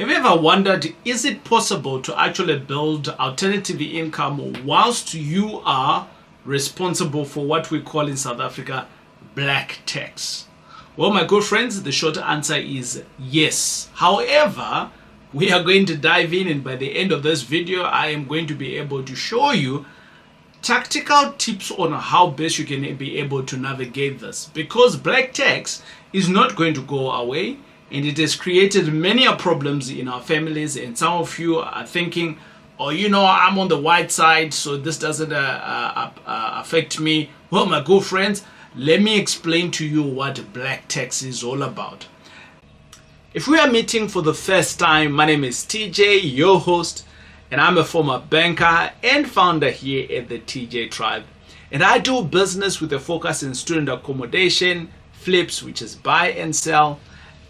Have you ever wondered, is it possible to actually build alternative income whilst you are responsible for what we call in South Africa black tax? Well, my good friends, the short answer is yes. However, we are going to dive in, and by the end of this video, I am going to be able to show you tactical tips on how best you can be able to navigate this, because black tax is not going to go away, and it has created many problems in our families. And some of you are thinking, oh, I'm on the white side, so this doesn't affect me. Well, my good friends, let me explain to you what black tax is all about. If we are meeting for the first time, my name is TJ, your host, and I'm a former banker and founder here at the TJ Tribe. And I do business with a focus in student accommodation, flips, which is buy and sell,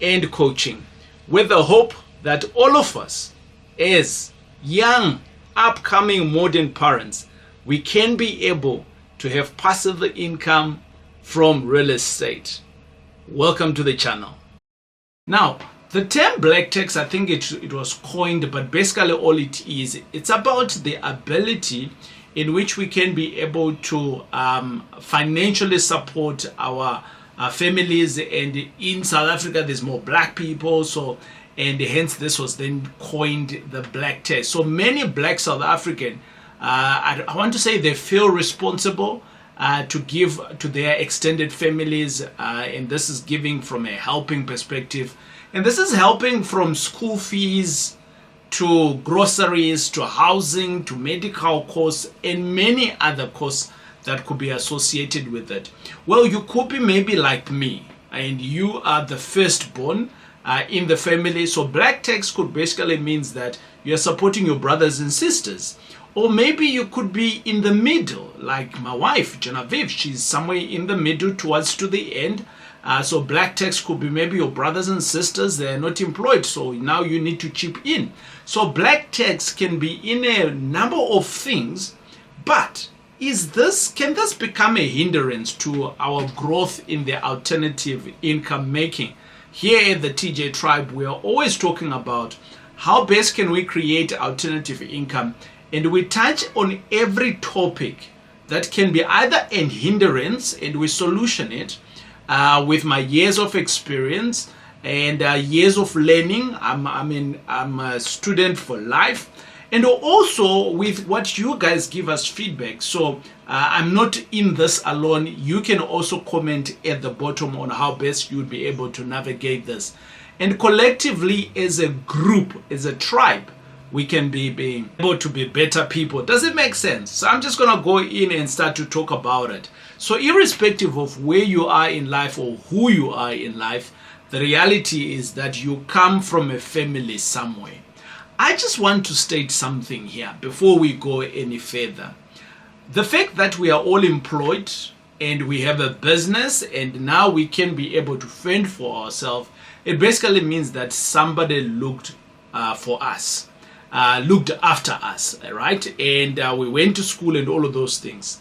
and coaching, with the hope that all of us, as young, upcoming modern parents, we can be able to have passive income from real estate. Welcome to the channel. Now, the term black tax, I think it was coined, but basically all it is, it's about the ability in which we can be able to financially support our families. And in South Africa, there's more black people, and hence this was then coined the black tax. So many black South African, I want to say, they feel responsible to give to their extended families, and this is giving from a helping perspective. And this is helping from school fees to groceries to housing to medical costs and many other costs that could be associated with it. Well, you could be maybe like me, and you are the firstborn in the family. So black tax could basically means that you're supporting your brothers and sisters. Or maybe you could be in the middle, like my wife, Genevieve. She's somewhere in the middle towards to the end. So black tax could be maybe your brothers and sisters, they're not employed, so now you need to chip in. So black tax can be in a number of things, but can this become a hindrance to our growth in the alternative income making? Here at the TJ Tribe, we are always talking about how best can we create alternative income, and we touch on every topic that can be either a hindrance, and we solution it with my years of experience and years of learning. I'm a student for life, and also with what you guys give us feedback. So I'm not in this alone. You can also comment at the bottom on how best you'd be able to navigate this. And collectively, as a group, as a tribe, we can be able to be better people. Does it make sense? So I'm just going to go in and start to talk about it. So irrespective of where you are in life or who you are in life, the reality is that you come from a family somewhere. I just want to state something here before we go any further. The fact that we are all employed and we have a business and now we can be able to fend for ourselves, it basically means that somebody looked for us. Looked after us, right? And we went to school and all of those things.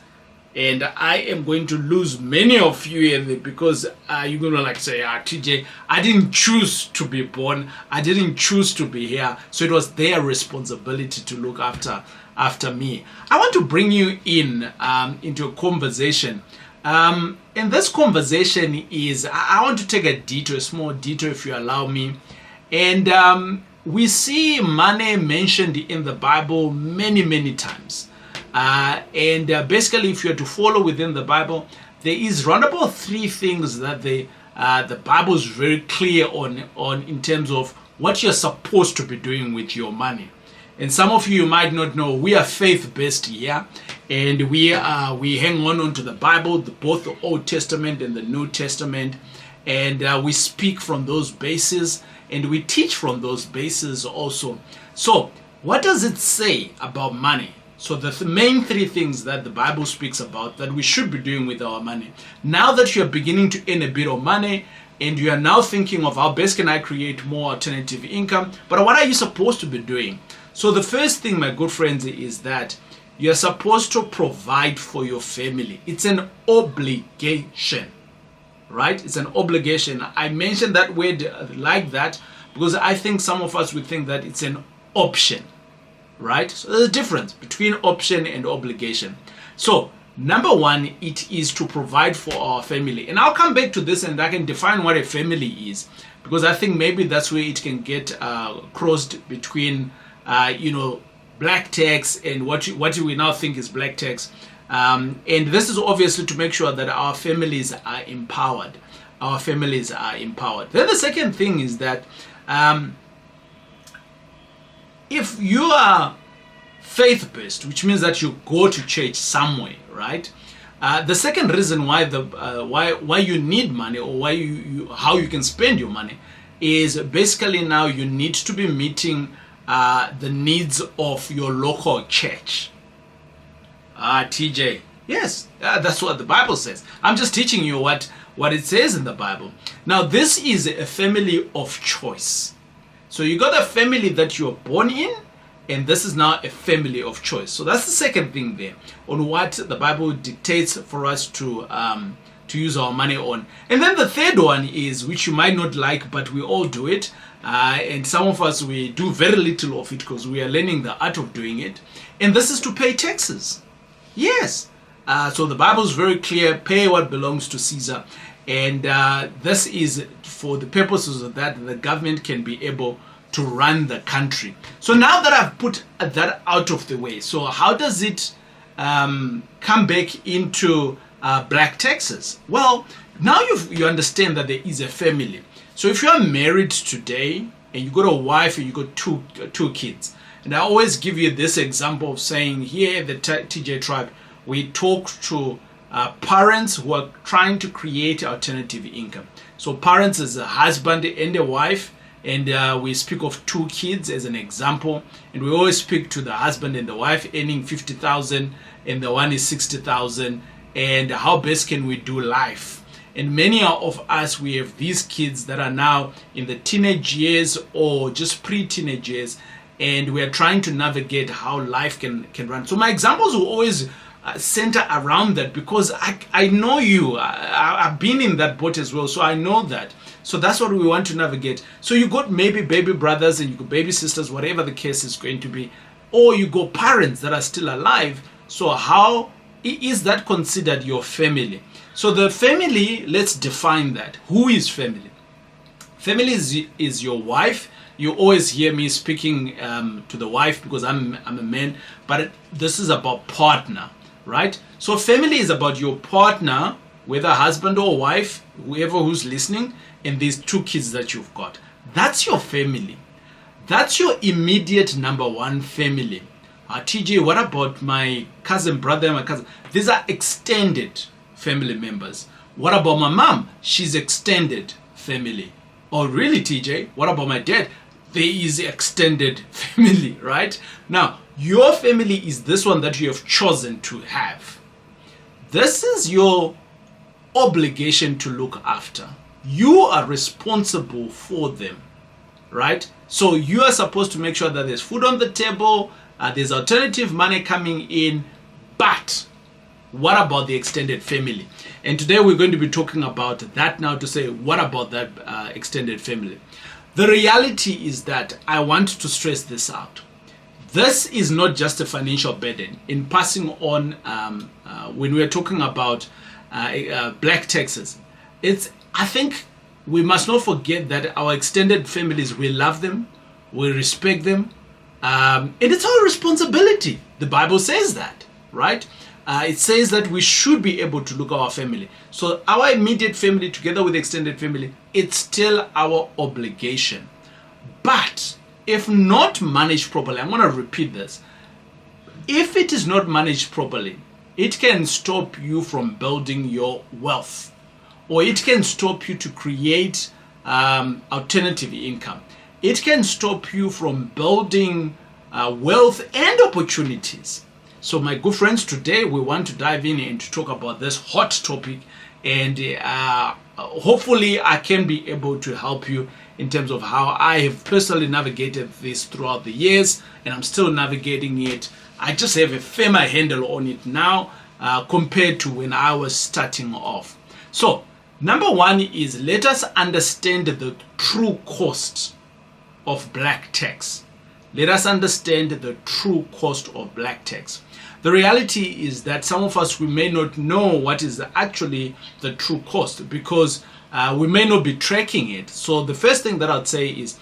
And I am going to lose many of you here because you're going to say, TJ, I didn't choose to be born. I didn't choose to be here. So it was their responsibility to look after me. I want to bring you in into a conversation. And this conversation is, I want to take a small detour, if you allow me. And we see money mentioned in the Bible many times. And basically, if you are to follow within the Bible, there is round about 3 things that the Bible is very clear on in terms of what you're supposed to be doing with your money. And some of you might not know, we are faith-based here, and we hang on to the Bible, both the Old Testament and the New Testament, and we speak from those bases, and we teach from those bases also. So what does it say about money? So the main 3 things that the Bible speaks about that we should be doing with our money. Now that you're beginning to earn a bit of money and you are now thinking of how best can I create more alternative income, but what are you supposed to be doing? So the first thing, my good friends, is that you're supposed to provide for your family. It's an obligation. right? It's an obligation. I mentioned that word like that because I think some of us would think that it's an option, right? So there's a difference between option and obligation. So number one, it is to provide for our family. And I'll come back to this and I can define what a family is, because I think maybe that's where it can get crossed between, black tax and what we now think is black tax. And this is obviously to make sure that our families are empowered. Our families are empowered. Then the second thing is that if you are faith-based, which means that you go to church somewhere, right? The second reason why why you need money, or why how you can spend your money, is basically now you need to be meeting the needs of your local church. TJ, yes, that's what the Bible says. I'm just teaching you what it says in the Bible. Now, this is a family of choice. So you got a family that you're born in, and this is now a family of choice. So that's the second thing there on what the Bible dictates for us to use our money on. And then the third one is, which you might not like, but we all do it. And some of us, we do very little of it because we are learning the art of doing it. And this is to pay taxes. Yes. So the Bible is very clear, pay what belongs to Caesar. And this is for the purposes of that the government can be able to run the country. So now that I've put that out of the way, so how does it come back into black taxes? Well, now you understand that there is a family. So if you are married today and you got a wife and you got two kids, and I always give you this example of saying, here at the TJ Tribe, we talk to parents who are trying to create alternative income. So parents is a husband and a wife, and we speak of two kids as an example, and we always speak to the husband and the wife earning 50,000 and the one is 60,000, and how best can we do life. And many of us, we have these kids that are now in the teenage years or just pre-teenage years, and we are trying to navigate how life can run. So my examples will always center around that, because I know you. I've been in that boat as well, so I know that. So that's what we want to navigate. So you got maybe baby brothers and you got baby sisters, whatever the case is going to be, or you got parents that are still alive. So how is that considered your family? So the family, let's define that. Who is family? Family is your wife. You always hear me speaking to the wife because I'm a man, but this is about partner, right? So family is about your partner, whether husband or wife, whoever who's listening, and these two kids that you've got. That's your family. That's your immediate number one family. TJ, what about my cousin, brother, my cousin? These are extended family members. What about my mom? She's extended family. Oh, really, TJ? What about my dad? There is extended family, right? Now, your family is this one that you have chosen to have. This is your obligation to look after. You are responsible for them, right? So you are supposed to make sure that there's food on the table, there's alternative money coming in, but what about the extended family? And today we're going to be talking about that now, to say, what about that extended family? The reality is that I want to stress this out. This is not just a financial burden. In passing on, when we're talking about black taxes, I think we must not forget that our extended families, we love them, we respect them, and it's our responsibility. The Bible says that, right? It says that we should be able to look at our family. So our immediate family together with the extended family, it's still our obligation. But if not managed properly, I'm going to repeat this. If it is not managed properly, it can stop you from building your wealth, or it can stop you to create alternative income. It can stop you from building wealth and opportunities. So my good friends, today we want to dive in and to talk about this hot topic, and hopefully I can be able to help you in terms of how I have personally navigated this throughout the years, and I'm still navigating it. I just have a firmer handle on it now compared to when I was starting off. So number one is, let us understand the true cost of black tax. Let us understand the true cost of black tax. The reality is that some of us, we may not know what is actually the true cost because we may not be tracking it. So the first thing that I'd say is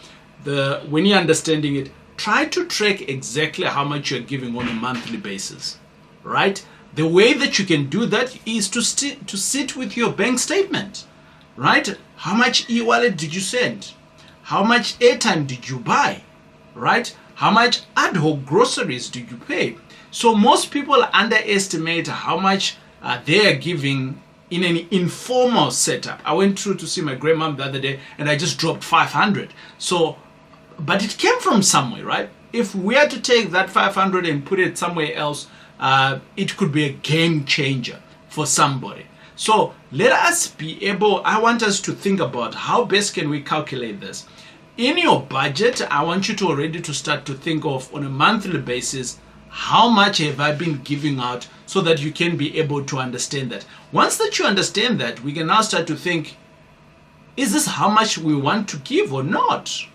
when you're understanding it, try to track exactly how much you're giving on a monthly basis, right? The way that you can do that is to sit with your bank statement, right? How much e-wallet did you send? How much airtime did you buy, right? How much ad hoc groceries do you pay? So most people underestimate how much they are giving in an informal setup. I went through to see my grandmom the other day and I just dropped 500. So, but it came from somewhere, right? If we had to take that 500 and put it somewhere else, it could be a game changer for somebody. So let us be able, I want us to think about how best can we calculate this. In your budget, I want you to already to start to think of on a monthly basis, how much have I been giving out so that you can be able to understand that. Once that you understand that, we can now start to think, is this how much we want to give or not?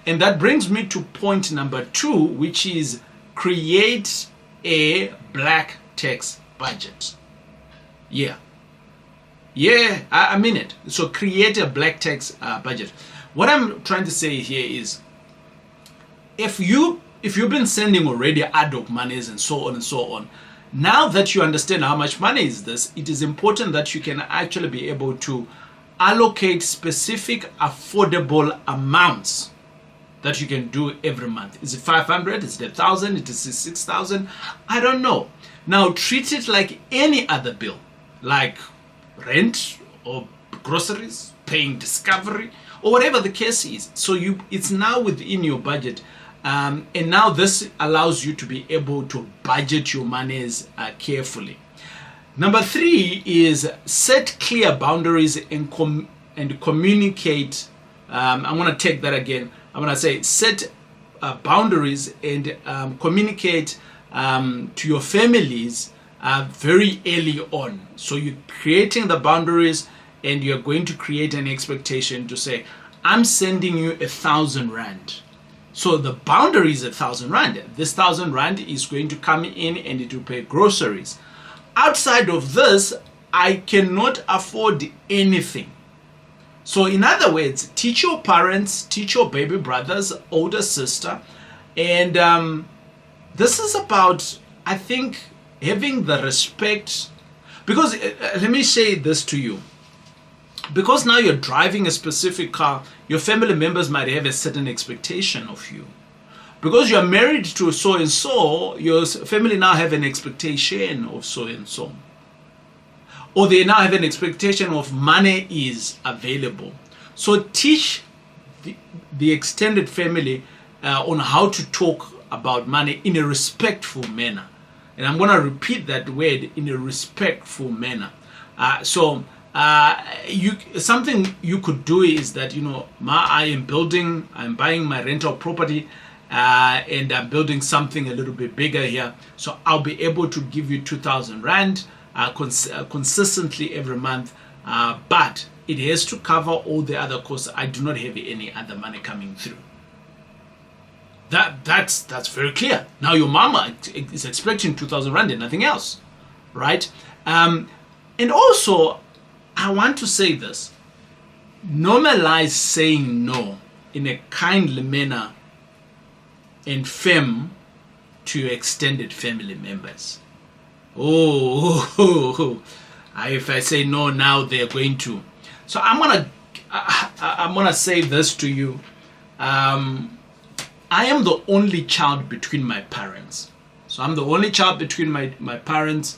And that brings me to point number 2, which is create a black tax budget. Yeah, I mean it. So create a black tax budget. What I'm trying to say here is, if you've been sending already ad hoc monies and so on and so on, now that you understand how much money is this, it is important that you can actually be able to allocate specific affordable amounts that you can do every month. Is it 500? Is it 1,000? Is it 6,000? I don't know. Now treat it like any other bill, like rent or groceries, paying discovery, or whatever the case is. So it's now within your budget. And now this allows you to be able to budget your monies carefully. Number 3 is set clear boundaries and communicate. I'm going to take that again. I'm going to say set boundaries and communicate to your families very early on. So you're creating the boundaries and you're going to create an expectation to say, I'm sending you 1,000 rand. So the boundary is 1,000 rand. This 1,000 rand is going to come in and it will pay groceries. Outside of this, I cannot afford anything. So in other words, teach your parents, teach your baby brothers, older sister. And this is about, I think, having the respect. Because let me say this to you. Because now you're driving a specific car, your family members might have a certain expectation of you. Because you're married to so and so, your family now have an expectation of so and so. Or they now have an expectation of money is available. So teach the extended family on how to talk about money in a respectful manner. And I'm going to repeat that word, in a respectful manner. Something you could do is that, I'm buying my rental property and I'm building something a little bit bigger here. So I'll be able to give you 2,000 rand consistently every month. But it has to cover all the other costs. I do not have any other money coming through. That's very clear. Now your mama is expecting 2,000 rand and nothing else, right? And also, I want to say this. Normalize saying no in a kindly manner and firm to your extended family members. If I say no now, they're going to. So I'm gonna say this to you. I am the only child between my parents. So I'm the only child between my parents,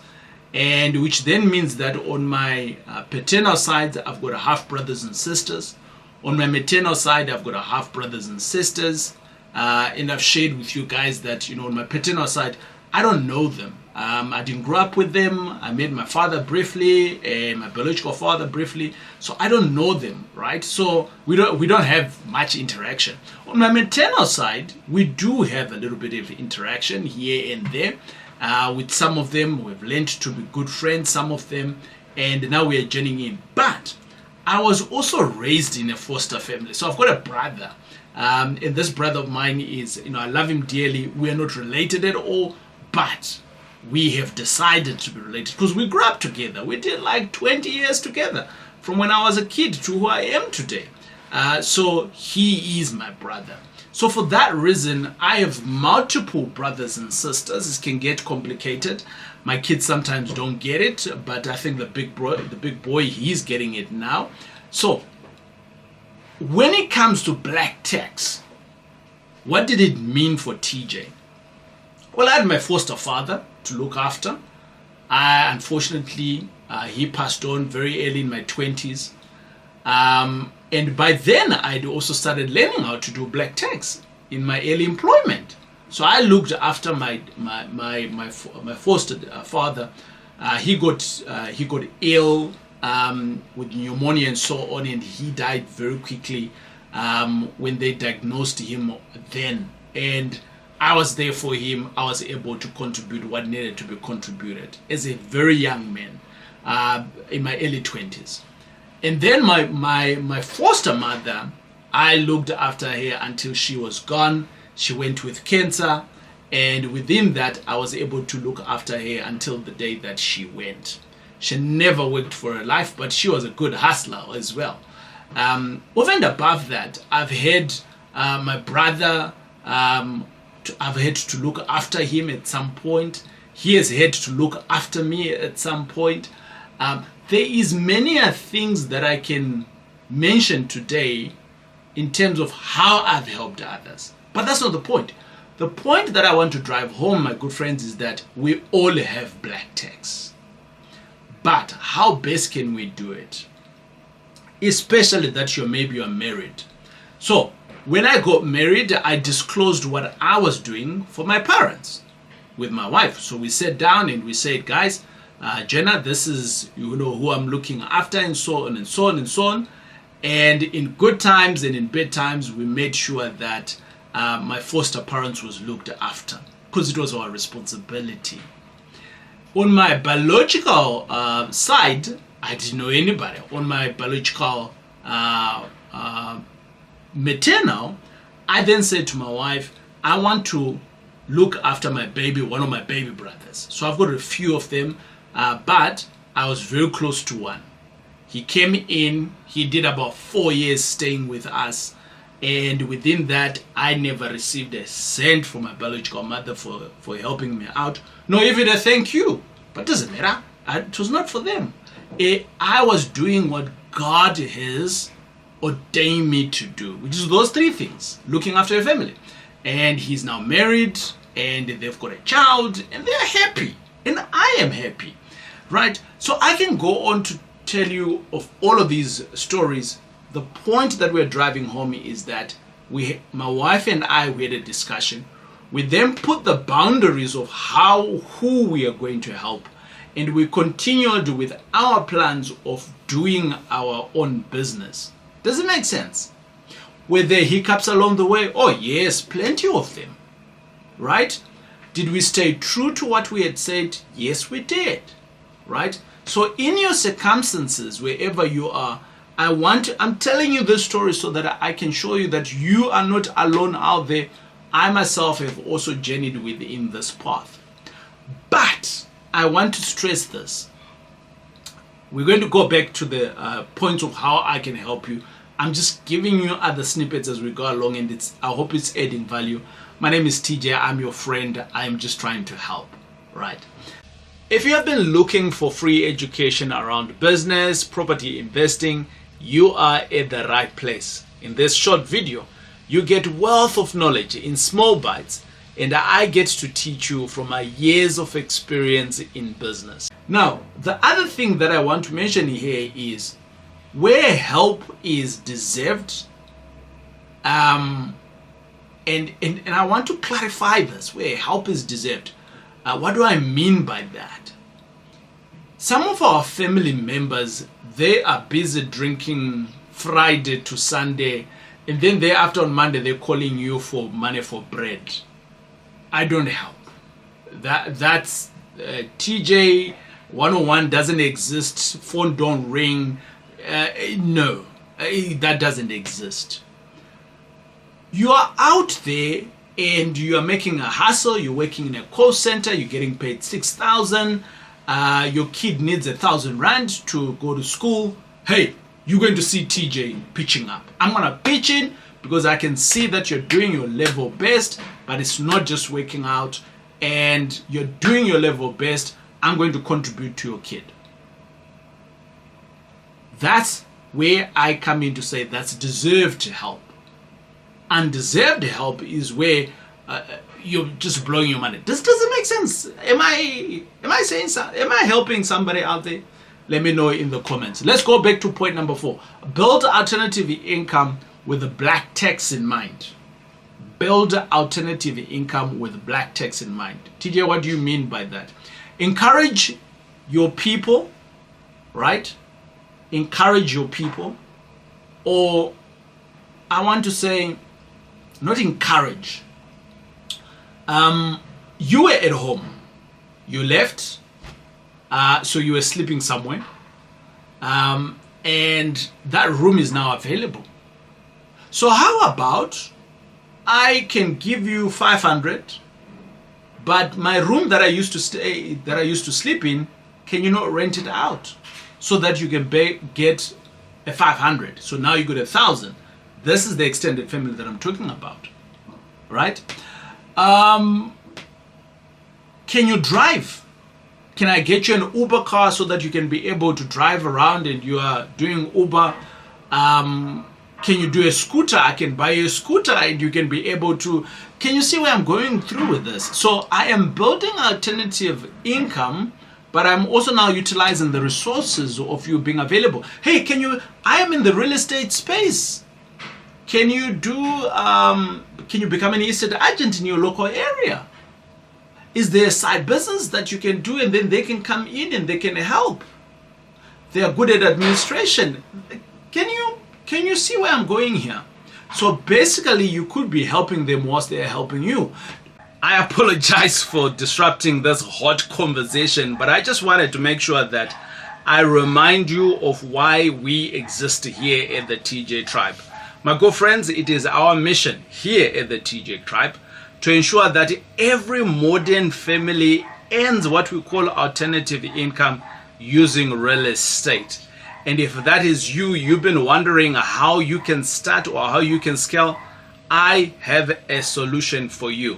and which then means that on my paternal side, I've got a half brothers and sisters. On my maternal side, I've got a half brothers and sisters. And I've shared with you guys that, on my paternal side, I don't know them. I didn't grow up with them. I met my father briefly and my biological father briefly. So I don't know them, right? So we don't have much interaction. On my maternal side, we do have a little bit of interaction here and there. With some of them, we've learned to be good friends, some of them, and now we are joining in. But I was also raised in a foster family. So I've got a brother And this brother of mine is, I love him dearly. We are not related at all, but we have decided to be related because we grew up together. We did like 20 years together from when I was a kid to who I am today. So he is my brother. So for that reason, I have multiple brothers and sisters. It can get complicated. My kids sometimes don't get it, but I think the big boy, he's getting it now. So when it comes to black tax, what did it mean for TJ? Well, I had my foster father to look after. Unfortunately, he passed on very early in my 20s. And by then, I'd also started learning how to do black tax in my early employment. So I looked after my foster father. He got ill with pneumonia and so on, and he died very quickly when they diagnosed him then. And I was there for him. I was able to contribute what needed to be contributed as a very young man in my early 20s. And then my foster mother, I looked after her until she was gone. She went with cancer, and within that, I was able to look after her until the day that she went. She never worked for her life, but she was a good hustler as well. Over and above that, I've had my brother, I've had to look after him at some point. He has had to look after me at some point. There is many things that I can mention today in terms of how I've helped others. But that's not the point. The point that I want to drive home, my good friends, is that we all have black tax. But how best can we do it? Especially that maybe you're married. So when I got married, I disclosed what I was doing for my parents with my wife. So we sat down and we said, guys, Jenna, this is who I'm looking after, and so on and so on and so on. And in good times and in bad times, we made sure that my foster parents was looked after because it was our responsibility. On my biological side, I didn't know anybody. On my biological maternal, I then said to my wife, I want to look after one of my baby brothers. So I've got a few of them. But I was very close to one. He came in, he did about 4 years staying with us, and within that, I never received a cent from my biological mother for helping me out, nor even a thank you. But it doesn't matter. It was not for them. I was doing what God has ordained me to do, which is those three things: looking after a family. And he's now married, and they've got a child, and they're happy, and I am happy. Right? So I can go on to tell you of all of these stories. The point that we're driving home is that my wife and I, we had a discussion. We then put the boundaries of who we are going to help. And we continued with our plans of doing our own business. Does it make sense? Were there hiccups along the way? Oh yes, plenty of them. Right? Did we stay true to what we had said? Yes, we did. Right? So in your circumstances, wherever you are, I'm telling you this story so that I can show you that you are not alone out there. I myself have also journeyed within this path. But I want to stress this. We're going to go back to the point of how I can help you. I'm just giving you other snippets as we go along, and I hope it's adding value. My name is TJ. I'm your friend. I'm just trying to help. Right? If you have been looking for free education around business, property investing, you are at the right place. In this short video, you get wealth of knowledge in small bites, and I get to teach you from my years of experience in business. Now, the other thing that I want to mention here is where help is deserved, and I want to clarify this, where help is deserved. What do I mean by that? Some of our family members, they are busy drinking Friday to Sunday, and then thereafter on Monday they're calling you for money for bread. I don't help. That's TJ 101 doesn't exist. Phone don't ring. No, that doesn't exist. You are out there and you are making a hustle. You're working in a call center. You're getting paid 6,000. Your kid needs 1,000 rand to go to school. Hey, you're going to see TJ pitching up. I'm going to pitch in because I can see that you're doing your level best, but it's not just working out, and you're doing your level best. I'm going to contribute to your kid. That's where I come in to say that's deserved help. Undeserved help is where you're just blowing your money. Does it make sense? Am I saying so? Am I helping somebody out there? Let me know in the comments. Let's go back to point number 4. Build alternative income with the black tax in mind. Build alternative income with black tax in mind. TJ, what do you mean by that? Encourage your people, right? Encourage your people, or I want to say, not encourage. You were at home, you left, so you were sleeping somewhere, and that room is now available. So how about I can give you 500, but my room that I used to sleep in, can you not rent it out so that you can get a 500? So now you got 1,000. This is the extended family that I'm talking about, right? Can you drive? Can I get you an Uber car so that you can be able to drive around and you are doing Uber? Can you do a scooter? I can buy you a scooter and you can be able to. Can you see where I'm going through with this? So I am building alternative income, but I'm also now utilizing the resources of you being available. Hey, I am in the real estate space. Can you become an estate agent in your local area? Is there a side business that you can do and then they can come in and they can help? They are good at administration. Can you see where I'm going here? So basically you could be helping them whilst they're helping you. I apologize for disrupting this hot conversation, but I just wanted to make sure that I remind you of why we exist here at the TJ Tribe. My good friends, it is our mission here at the TJ Tribe to ensure that every modern family earns what we call alternative income using real estate. And if that is you've been wondering how you can start or how you can scale, I have a solution for you.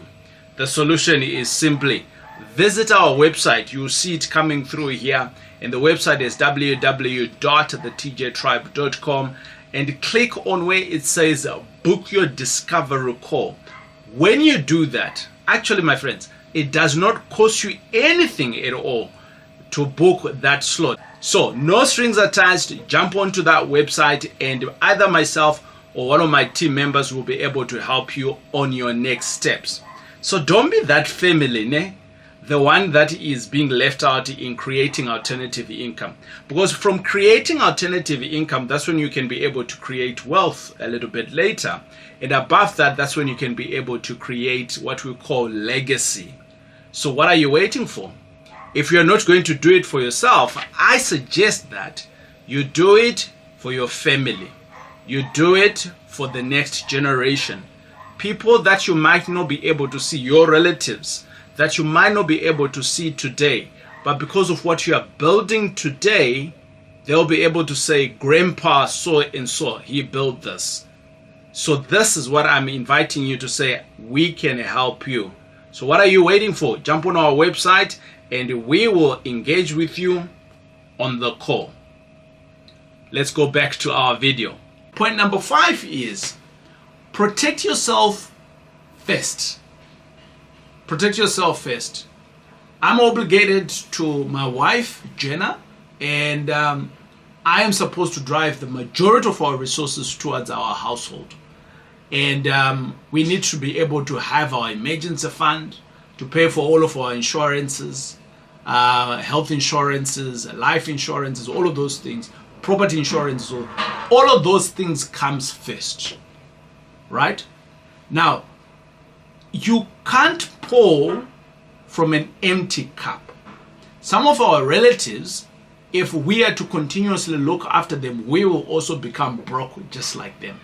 The solution is simply visit our website. You'll see it coming through here. And the website is www.thetjtribe.com, and click on where it says book your discovery call. When you do that, actually, my friends, it does not cost you anything at all to book that slot. So no strings attached. Jump onto that website and either myself or one of my team members will be able to help you on your next steps. So don't be that family, the one that is being left out in creating alternative income. Because from creating alternative income, that's when you can be able to create wealth a little bit later. And above that, that's when you can be able to create what we call legacy. So what are you waiting for? If you're not going to do it for yourself, I suggest that you do it for your family. You do it for the next generation. People that you might not be able to see, your relatives, that you might not be able to see today, but because of what you are building today, they'll be able to say, Grandpa so and so, he built this. So this is what I'm inviting you to say, we can help you. So what are you waiting for? Jump on our website and we will engage with you on the call. Let's go back to our video. Point number 5 is protect yourself first. Protect yourself first. I'm obligated to my wife, Jenna, and I am supposed to drive the majority of our resources towards our household. And we need to be able to have our emergency fund to pay for all of our insurances, health insurances, life insurances, all of those things, property insurance, so all of those things comes first, right? Now, you can't pour from an empty cup. Some of our relatives, if we are to continuously look after them, we will also become broke just like them.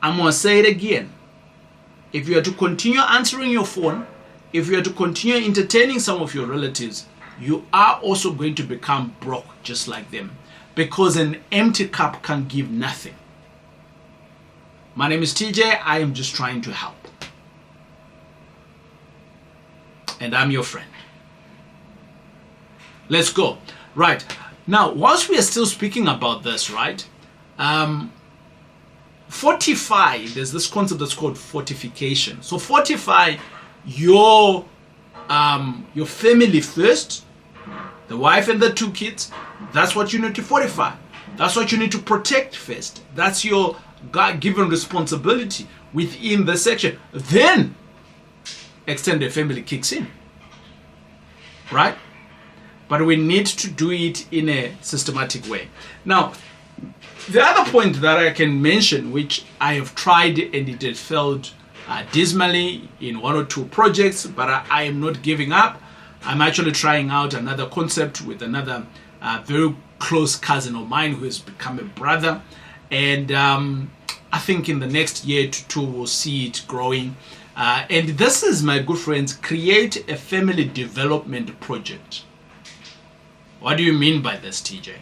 I'm going to say it again. if you are to continue answering your phone, if you are to continue entertaining some of your relatives, you are also going to become broke just like them, because an empty cup can give nothing. My name is TJ. I am just trying to help. And I'm your friend. Let's go. Right. Now, whilst we are still speaking about this, right? Fortify, there's this concept that's called fortification. So fortify your family first, the wife and the 2 kids. That's what you need to fortify. That's what you need to protect first. That's your God-given responsibility within the section. Then extended family kicks in, right? But we need to do it in a systematic way. Now, the other point that I can mention, which I have tried and it has failed dismally in 1 or 2 projects, but I am not giving up. I'm actually trying out another concept with another very close cousin of mine who has become a brother. And I think in the next year to 2, we'll see it growing. And this is, my good friends, create a family development project. What do you mean by this, TJ?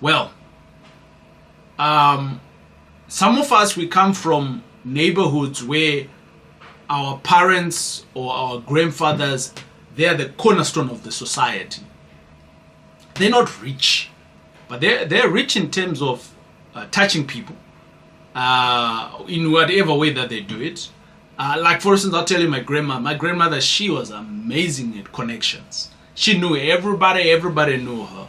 Well, some of us, we come from neighborhoods where our parents or our grandfathers, they are the cornerstone of the society. They're not rich, but they're rich in terms of touching people in whatever way that they do it. Like, for instance, I'll tell you my grandmother, she was amazing at connections. She knew everybody knew her.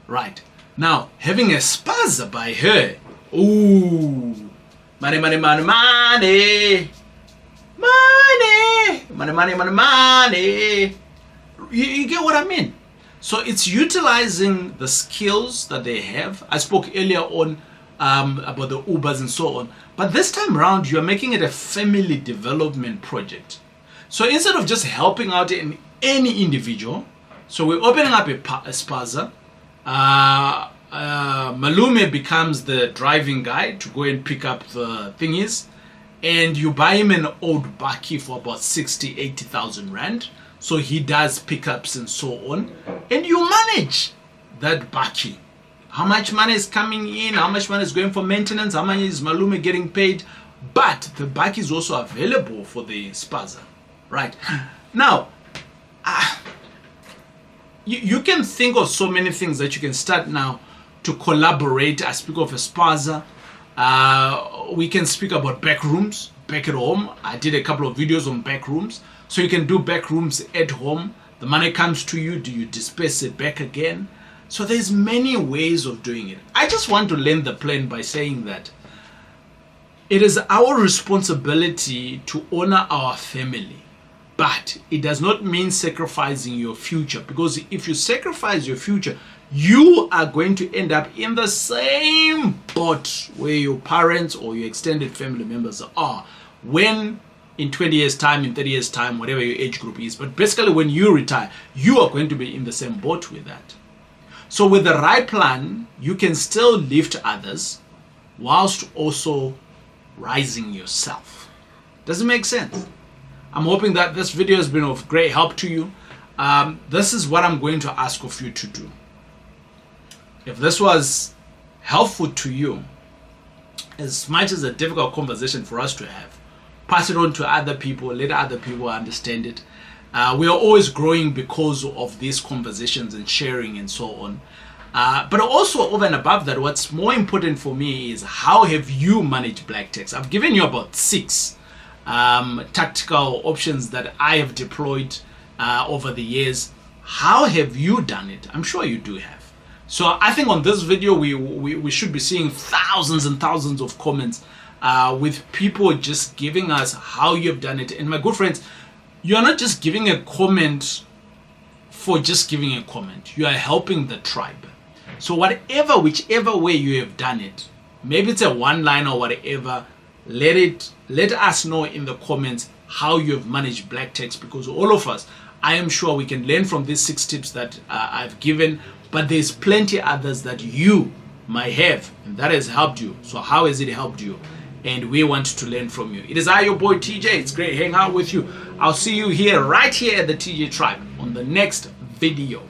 Right. Now, having a spaza by her, ooh, money, money, money, money, money, money, money, money, money. You get what I mean? So it's utilizing the skills that they have. I spoke earlier on about the Ubers and so on. But this time around, you're making it a family development project. So instead of just helping out any individual, so we're opening up a spaza. Malume becomes the driving guy to go and pick up the thingies, and you buy him an old bakkie for about 60,000, 80,000 rand. So he does pickups and so on, and you manage that bakkie. How much money is coming in? How much money is going for maintenance? How much is Malume getting paid? But the bakkie is also available for the spaza, right? Now, you can think of so many things that you can start now to collaborate. I speak of a spaza. We can speak about back rooms, back at home. I did a couple of videos on back rooms. So you can do back rooms at home. The money comes to you. Do you disperse it back again? So there's many ways of doing it. I just want to land the plane by saying that it is our responsibility to honor our family. But it does not mean sacrificing your future, because if you sacrifice your future, you are going to end up in the same boat where your parents or your extended family members are when in 20 years time, in 30 years time, whatever your age group is. But basically when you retire, you are going to be in the same boat with that. So with the right plan, you can still lift others whilst also rising yourself. Does it make sense? I'm hoping that this video has been of great help to you. This is what I'm going to ask of you to do. If this was helpful to you, as much as a difficult conversation for us to have, pass it on to other people, let other people understand it. We are always growing because of these conversations and sharing and so on. But also over and above that, what's more important for me is how have you managed black tax? I've given you about 6 tactical options that I have deployed over the years. How have you done it? I'm sure you do have. So I think on this video we should be seeing thousands and thousands of comments with people just giving us how you've done it. And my good friends, you are not just giving a comment for just giving a comment. You are helping the tribe. So whichever way you have done it, maybe it's a one-line or whatever, let us know in the comments how you have managed black tax, because all of us, I am sure we can learn from these 6 tips that I've given, but there's plenty others that you might have and that has helped you. So how has it helped you? and we want to learn from you. It is I, your boy TJ. It's great hanging out with you. I'll see you here, right here at the TJ Tribe on the next video.